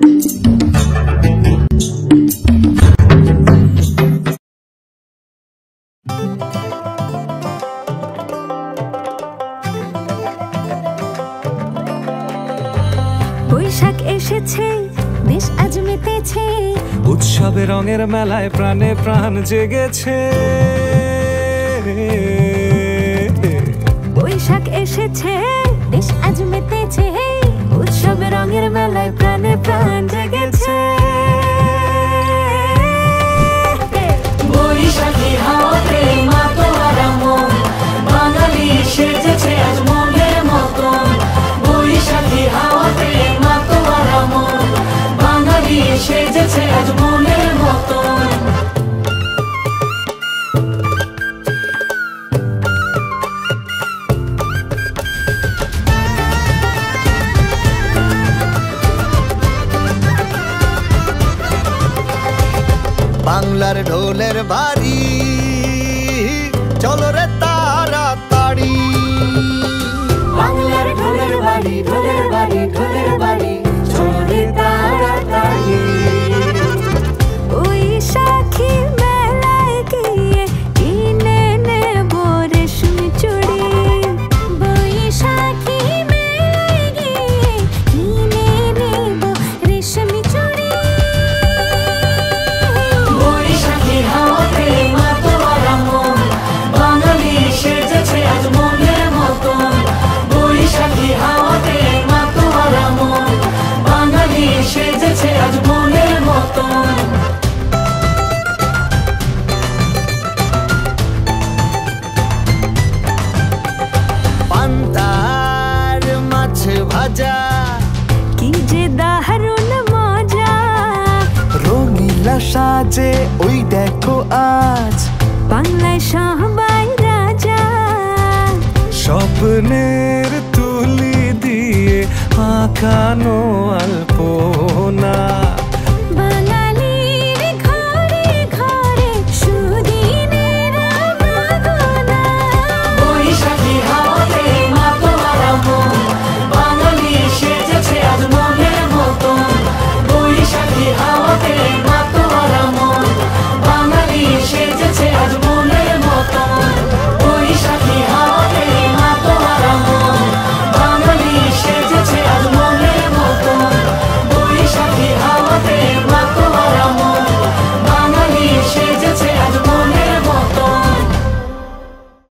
বৈশাখ এসেছে, দেশ আজ মেতেছে, উৎসবে রঙের মেলায় প্রাণে প্রাণ জেগেছে। বৈশাখ এসেছে, দেশ আজ মেতেছে, উৎসবে রঙের মেলায় প্রাণে প্রাণ জেগেছে। বৈশাখী হাওয়াতে মাতোয়ারা মন, বাঙালি সেজেছে আজ মনের মতন। বৈশাখী হাওয়াতে মাতোয়ারা মন, বাঙালি সেজেছে আজ মনের মতন। বাংলার ঢোলের বাড়ি, চলো রে তাড়াতাড়ি। বাংলার ঢোলের বাড়ি, ঢোলের বাড়ি, ঢোলের বাড়ি, চলো রে তাড়াতাড়ি। বৈশাখী মেলায় গিয়ে কিনে নেব রেশমি চুড়ি। বৈশাখী মেলায় গিয়ে কিনে নেব রেশমি চুড়ি। বৈশাখী হাওয়াতে মাতোয়ারা মন, বাঙালি সেজেছে আজ মনের মতন। বৈশাখী হাওয়াতে মাতোয়ারা মন, বাঙালি সেজেছে আজ মনের মতন। পান্তার মাছ ভাজা, কি যে দারুণ মজা। রঙিলা সাজে ওই দেখো আজ, বাংলায় সবাই রাজা। স্বপ্নের তুলি দিয়ে আঁকানো আল